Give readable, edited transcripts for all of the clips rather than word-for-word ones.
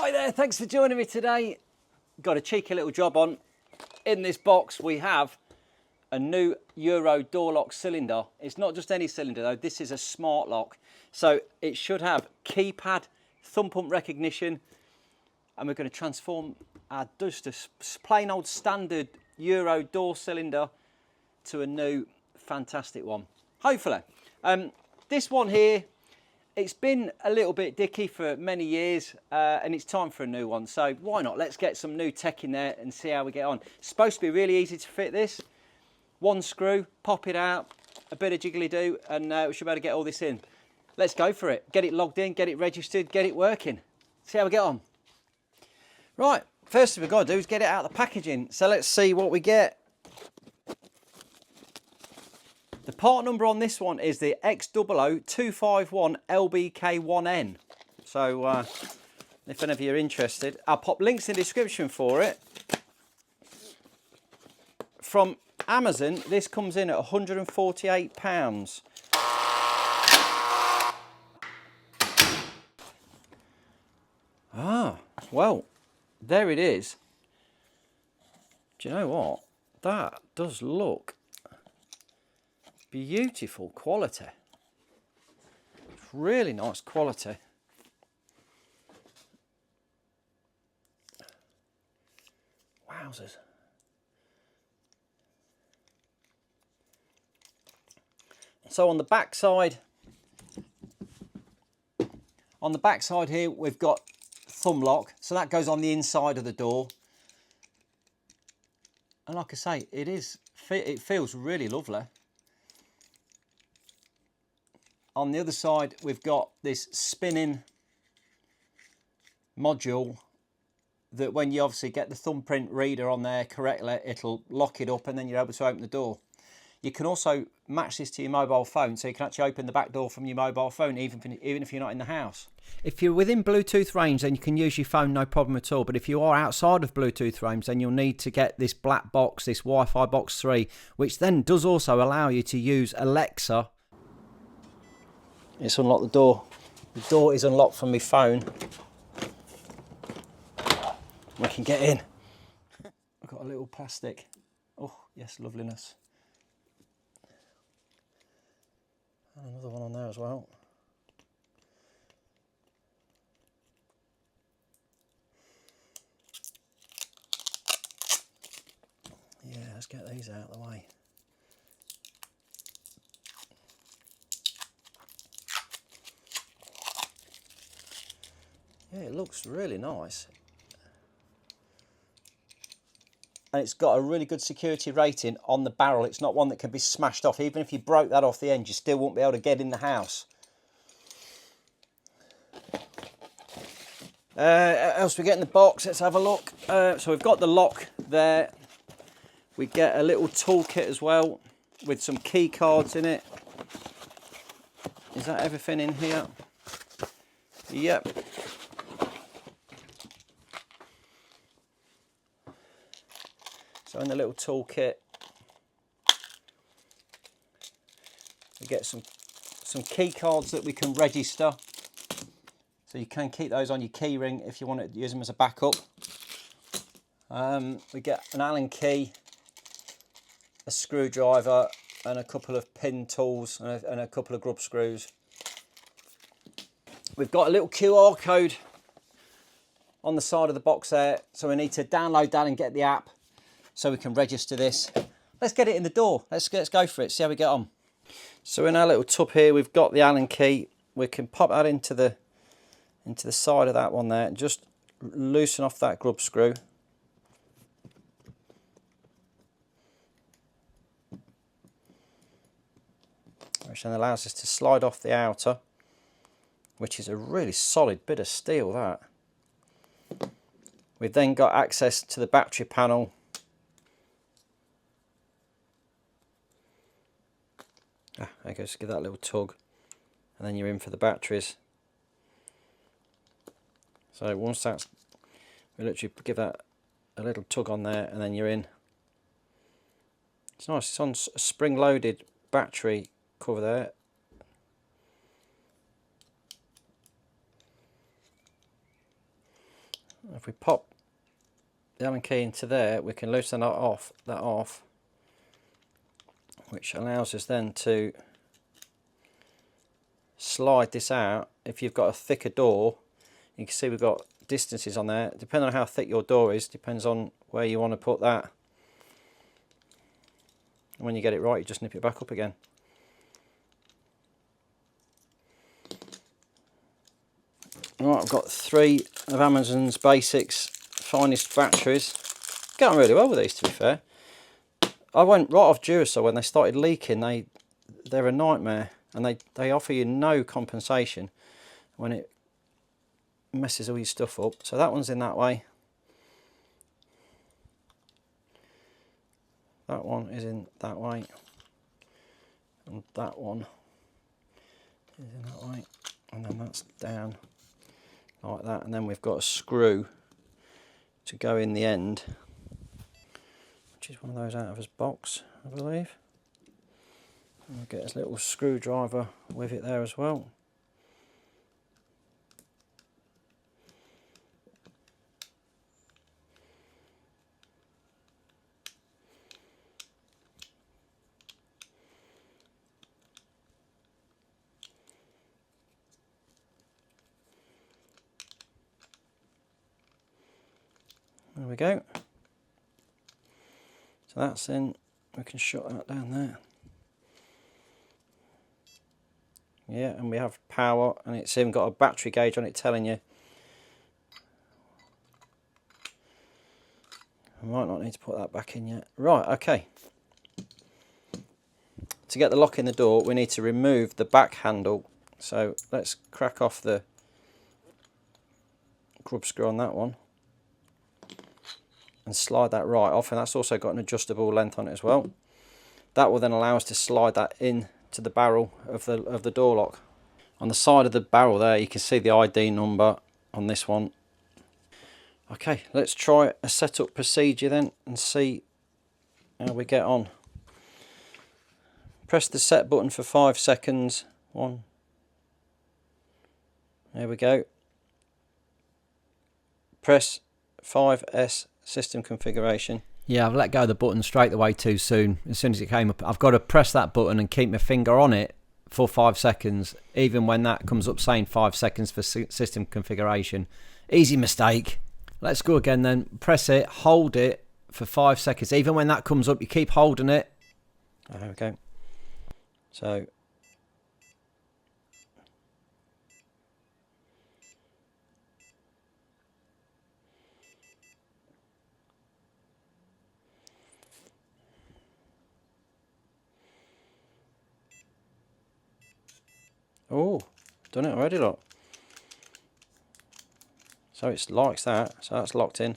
Hi there, thanks for joining me today. Got a cheeky little job on. In this box we have a new Euro door lock cylinder. It's not just any cylinder though, this is a smart lock. So it should have keypad, thumb pump recognition, and we're going to transform our just a plain old standard Euro door cylinder to a new fantastic one, hopefully. This one here, it's been a little bit dicky for many years and it's time for a new one. So why not? Let's get some new tech in there and see how we get on. It's supposed to be really easy to fit this. One screw, pop it out, a bit of jiggly do, and we should be able to get all this in. Let's go for it. Get it logged in, get it registered, get it working. See how we get on. Right, first thing we've got to do is get it out of the packaging. So let's see what we get. The part number on this one is the X00251LBK1N. So if any of you are interested, I'll pop links in the description for it. From Amazon, this comes in at £148. Ah, well, there it is. Do you know what? That does look beautiful quality. It's really nice quality. Wowzers. So on the back side here we've got thumb lock, so that goes on the inside of the door. And like I say, it feels really lovely. On the other side, we've got this spinning module that when you obviously get the thumbprint reader on there correctly, it'll lock it up and then you're able to open the door. You can also match this to your mobile phone, so you can actually open the back door from your mobile phone, even if you're not in the house. If you're within Bluetooth range, then you can use your phone, no problem at all. But if you are outside of Bluetooth range, then you'll need to get this black box, this Wi-Fi box 3, which then does also allow you to use Alexa. Let's unlock the door. The door is unlocked from my phone. We can get in. I've got a little plastic. Oh, yes, loveliness. And another one on there as well. Yeah, let's get these out of the way. Yeah, it looks really nice. And it's got a really good security rating on the barrel. It's not one that can be smashed off. Even if you broke that off the end, you still won't be able to get in the house. What else we get in the box? Let's have a look. So we've got the lock there. We get a little toolkit as well with some key cards in it. Is that everything in here? Yep. So in the little toolkit, we get some key cards that we can register. So you can keep those on your key ring if you want to use them as a backup. We get an Allen key, a screwdriver, and a couple of pin tools and a couple of grub screws. We've got a little QR code on the side of the box there, so we need to download that and get the app so we can register this. Let's get it in the door. Let's go for it, see how we get on. So in our little tub here, we've got the Allen key. We can pop that into the side of that one there and just loosen off that grub screw. Which then allows us to slide off the outer, which is a really solid bit of steel, that. We've then got access to the battery panel. There goes, give that a little tug, and then you're in for the batteries. So once that's, we literally give that a little tug on there, and then you're in. It's nice, it's on a spring-loaded battery cover there. If we pop the Allen key into there, we can loosen that off, which allows us then to slide this out. If you've got a thicker door, you can see we've got distances on there. Depending on how thick your door is, depends on where you want to put that. And when you get it right, you just nip it back up again. Right, I've got 3 of Amazon's Basics finest batteries. Going really well with these, to be fair. I went right off Duracell when they started leaking. They're a nightmare, and they offer you no compensation when it messes all your stuff up. So that one's in that way. That one is in that way, and that one is in that way, and then that's down like that, and then we've got a screw to go in the end, which is one of those out of his box, I believe. And we'll get his little screwdriver with it there as well. There we go. So that's in. We can shut that down there. Yeah, and we have power, and it's even got a battery gauge on it telling you. I might not need to put that back in yet. Right, okay. To get the lock in the door, we need to remove the back handle. So let's crack off the grub screw on that one and slide that right off, and that's also got an adjustable length on it as well. That will then allow us to slide that in to the barrel of the door lock. On the side of the barrel there, you can see the ID number on this one. Okay, let's try a setup procedure then and see how we get on. Press the set button for 5 seconds. 1. There we go. Press 5S system configuration. Yeah, I've let go of the button straight away too soon. As soon as it came up, I've got to press that button and keep my finger on it for 5 seconds, even when that comes up saying 5 seconds for system configuration. Easy mistake. Let's go again then. Press it, hold it for 5 seconds. Even when that comes up, you keep holding it. There we go. So oh, done it already, look. So it's likes that, so that's locked in.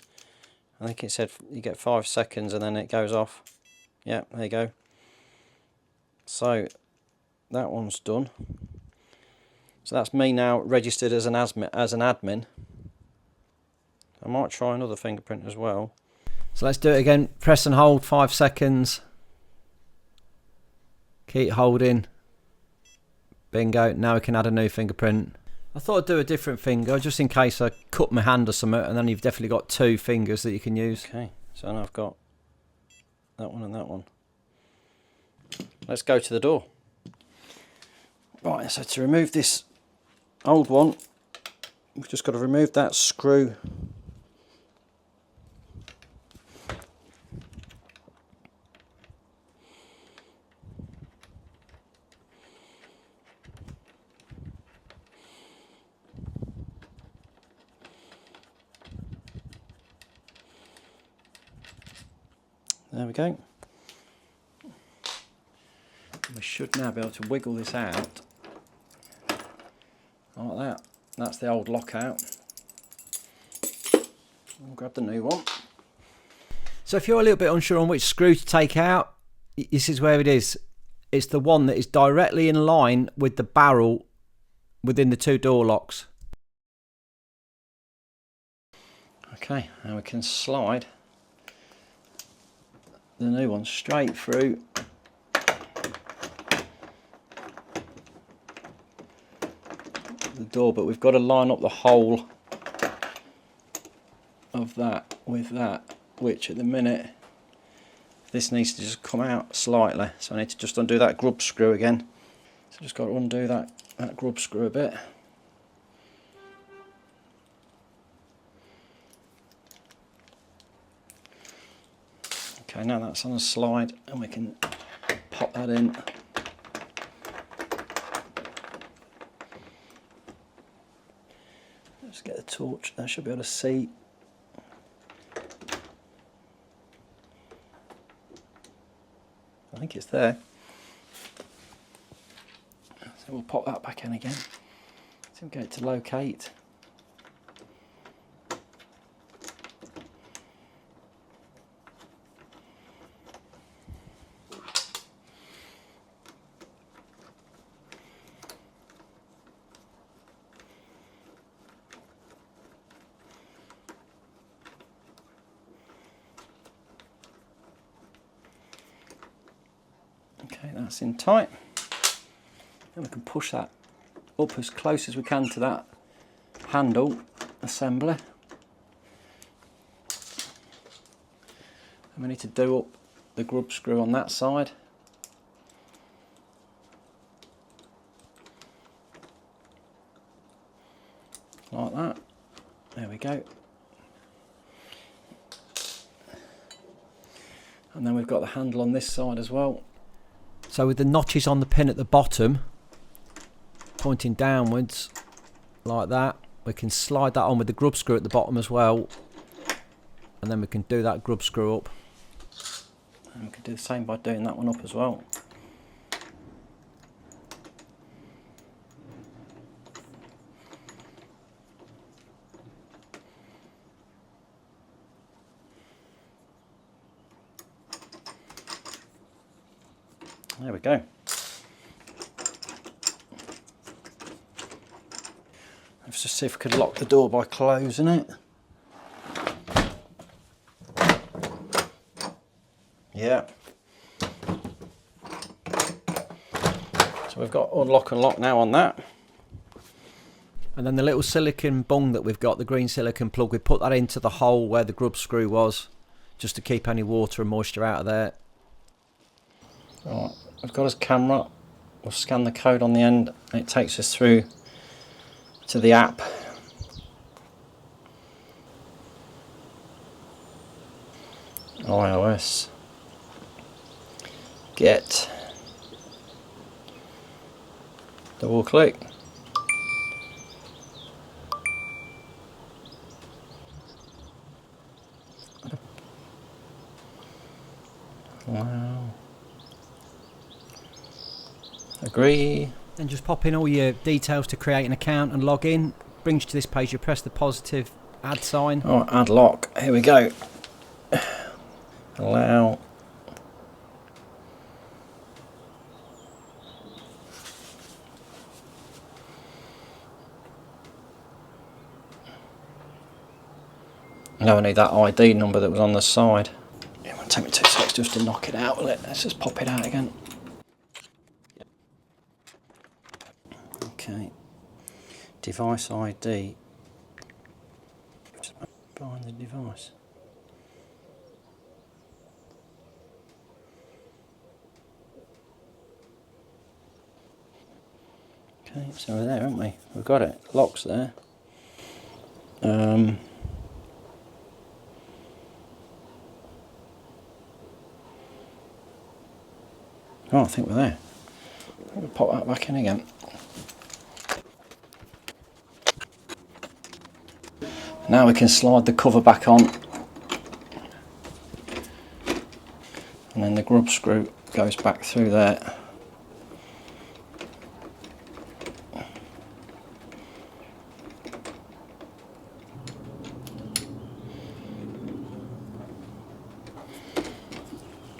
I think it said you get 5 seconds and then it goes off. Yeah, there you go. So that one's done. So that's me now registered as an admin. I might try another fingerprint as well. So let's do it again. Press and hold 5 seconds. Keep holding. Bingo. Now we can add a new fingerprint. I thought I'd do a different finger just in case I cut my hand or something, and then you've definitely got 2 fingers that you can use. Okay, so now I've got that one and that one. Let's go to the door. Right, so to remove this old one, we've just got to remove that screw. There we go. We should now be able to wiggle this out like that. That's the old lock out. I'll grab the new one. So if you're a little bit unsure on which screw to take out, this is where it is. It's the one that is directly in line with the barrel within the 2 door locks. Okay, now we can slide the new one straight through the door, but we've got to line up the hole of that with that, which at the minute this needs to just come out slightly, so I need to just undo that grub screw again. So just got to undo that grub screw a bit. Okay, now that's on a slide and we can pop that in. Let's get the torch, I should be able to see. I think it's there. So we'll pop that back in again. So get it to locate. Okay, that's in tight. Then we can push that up as close as we can to that handle assembly. And we need to do up the grub screw on that side. Like that. There we go. And then we've got the handle on this side as well. So with the notches on the pin at the bottom, pointing downwards like that, we can slide that on with the grub screw at the bottom as well, and then we can do that grub screw up, and we can do the same by doing that one up as well. There we go. Let's just see if we could lock the door by closing it. Yeah. So we've got unlock and lock now on that. And then the little silicone bung that we've got, the green silicone plug, we put that into the hole where the grub screw was, just to keep any water and moisture out of there. Right, we've got his camera. We'll scan the code on the end and it takes us through to the app. iOS. Get. Double click. Wow. Agree. Then just pop in all your details to create an account and log in. Brings you to this page. You press the positive add sign. Oh, add lock. Here we go. Allow. Now I need that ID number that was on the side. It won't take me 2 seconds just to knock it out, will it? Let's just pop it out again. Okay. Device ID. Just behind the device. Okay, so we're there, haven't we? We've got it. Lock's there. Oh, I think we're there. We'll pop that back in again. Now we can slide the cover back on. And then the grub screw goes back through there.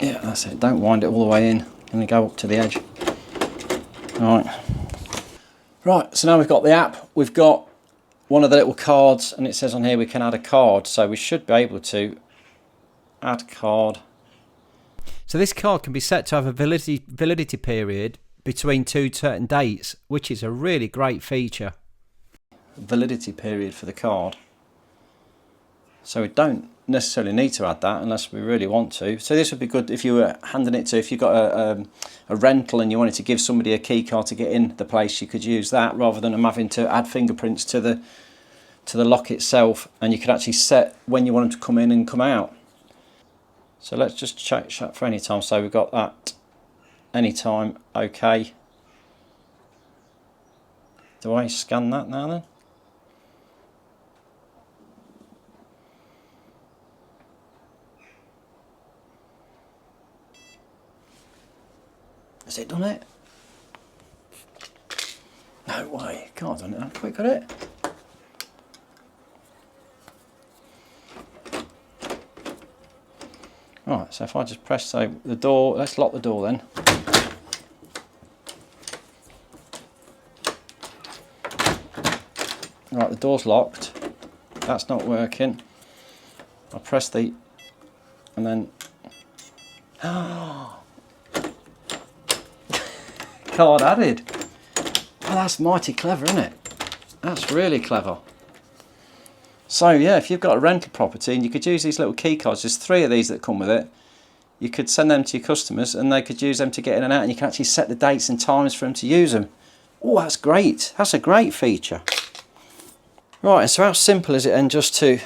Yeah, that's it. Don't wind it all the way in. Only go up to the edge. Right, so now we've got the app. We've got one of the little cards, and it says on here we can add a card. So we should be able to add card. So this card can be set to have a validity period between 2 certain dates, which is a really great feature. Validity period for the card. So we don't necessarily need to add that unless we really want to. So this would be good if you were handing it to, if you've got a rental and you wanted to give somebody a key card to get in the place, you could use that rather than them having to add fingerprints to the lock itself, and you could actually set when you want them to come in and come out. So let's just check for any time. So we've got that anytime, okay. Do I scan that now then? Has it done it? No way, can't have done it that quick, got it? Right, so if I just press the door, let's lock the door then. Right, the door's locked. That's not working. I press the, and then, card added. Oh, that's mighty clever, isn't it? That's really clever. So yeah, if you've got a rental property and you could use these little key cards, there's 3 of these that come with it. You could send them to your customers and they could use them to get in and out, and you can actually set the dates and times for them to use them. Oh, that's great. That's a great feature. Right, and so how simple is it then just to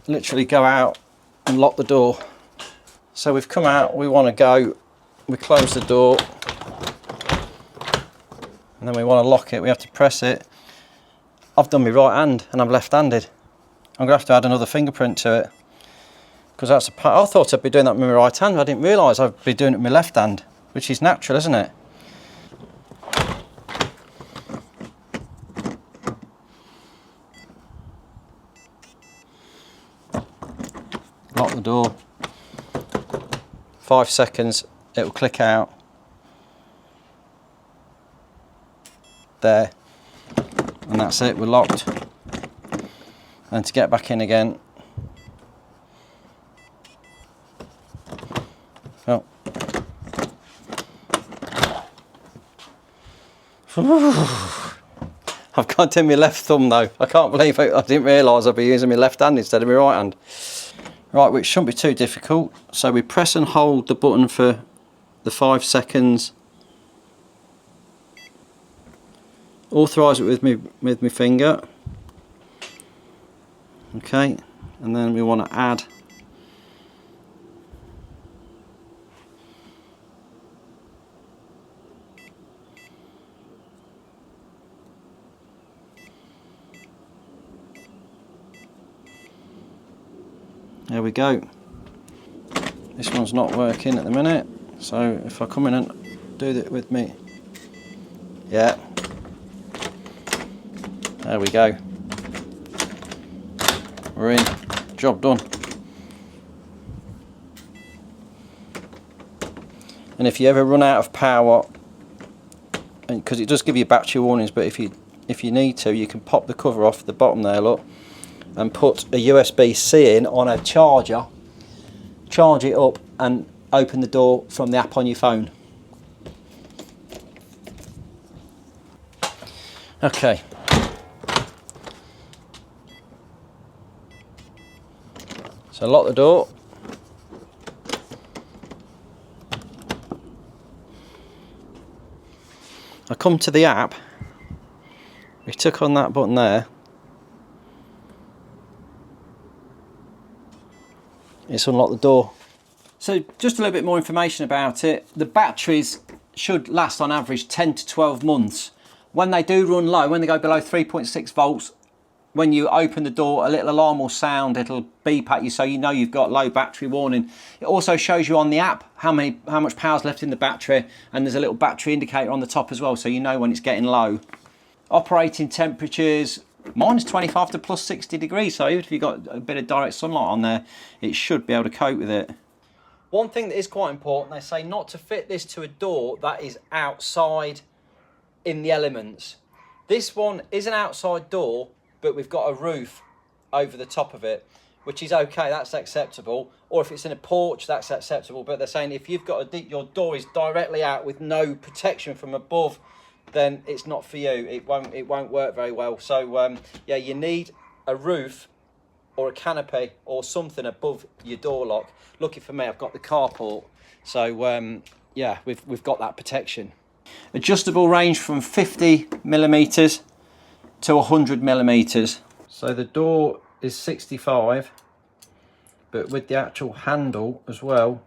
literally go out and lock the door? So we've come out, we want to go, we close the door, and then we want to lock it, we have to press it. I've done my right hand and I'm left-handed. I'm going to have to add another fingerprint to it, because that's a part. I thought I'd be doing that with my right hand, I didn't realise I'd be doing it with my left hand, which is natural, isn't it? Lock the door. 5 seconds, it will click out. There. And that's it, we're locked. And to get back in again. Oh. I've got in my left thumb though. I can't believe it. I didn't realise I'd be using my left hand instead of my right hand. Right, which shouldn't be too difficult. So we press and hold the button for the 5 seconds. Authorise it with my finger. Okay, and then we want to add there we go. This one's not working at the minute, so if I come in and do it with me, yeah, there we go. We're in. Job done. And if you ever run out of power, and because it does give you battery warnings, but if you need to, you can pop the cover off the bottom there, look, and put a USB-C in on a charger, charge it up and open the door from the app on your phone. Okay. So lock the door. I come to the app, we took on that button there, it's unlocked the door. So just a little bit more information about it. The batteries should last on average 10 to 12 months. When they do run low, when they go below 3.6 volts, when you open the door, a little alarm will sound, it'll beep at you so you know you've got low battery warning. It also shows you on the app how much power's left in the battery, and there's a little battery indicator on the top as well, so you know when it's getting low. Operating temperatures, minus 25 to plus 60 degrees, so even if you've got a bit of direct sunlight on there, it should be able to cope with it. One thing that is quite important, they say not to fit this to a door that is outside in the elements. This one is an outside door, but we've got a roof over the top of it, which is okay, that's acceptable. Or if it's in a porch, that's acceptable. But they're saying if you've got your door is directly out with no protection from above, then it's not for you. It won't work very well. So yeah, you need a roof or a canopy or something above your door lock. Lucky for me, I've got the carport, so yeah, we've got that protection. Adjustable range from 50mm to 100mm. So the door is 65, but with the actual handle as well,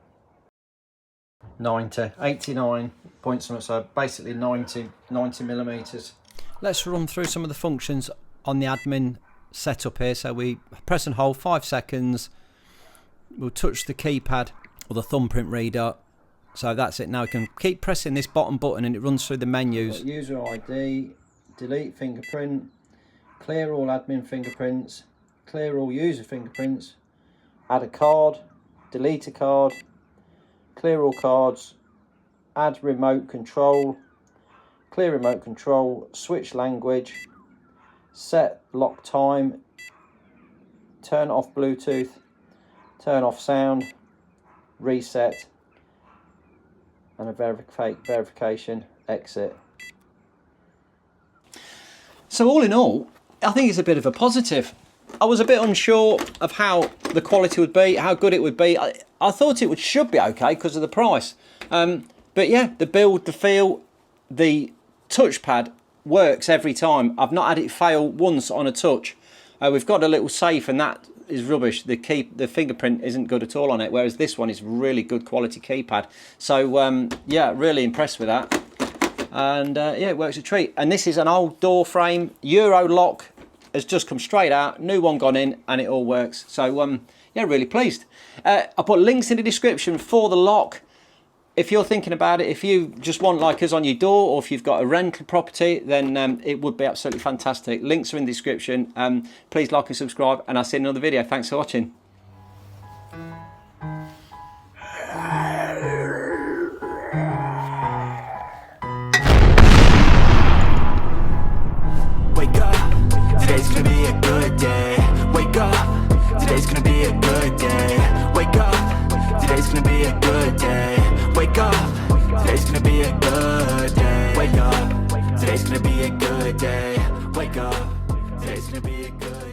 90, 89 point something, so basically 90mm. Let's run through some of the functions on the admin setup here. So we press and hold 5 seconds, we'll touch the keypad or the thumbprint reader. So that's it. Now we can keep pressing this bottom button and it runs through the menus. User ID, delete fingerprint, clear all admin fingerprints, clear all user fingerprints, add a card, delete a card, clear all cards, add remote control, clear remote control, switch language, set lock time, turn off Bluetooth, turn off sound, reset, and a verification, exit. So all in all, I think it's a bit of a positive. I was a bit unsure of how the quality would be, how good it would be. I thought it should be okay because of the price. But yeah, the build, the feel, the touchpad works every time. I've not had it fail once on a touch. We've got a little safe and that is rubbish. The fingerprint isn't good at all on it, whereas this one is really good quality keypad. So yeah, really impressed with that. And yeah, it works a treat. And this is an old door frame. WELOCK has just come straight out, new one gone in, and it all works. So yeah, really pleased. I put links in the description for the lock. If you're thinking about it, if you just want like us on your door, or if you've got a rental property, then it would be absolutely fantastic. Links are in the description. Please like and subscribe, and I'll see you in another video. Thanks for watching. Wake up, today's gonna be a good day. Wake up, today's gonna be a good day. Wake up, today's gonna be a good day. Wake up, today's gonna be a good day. Wake up, today's gonna be a good day. Wake up, today's gonna be a good day.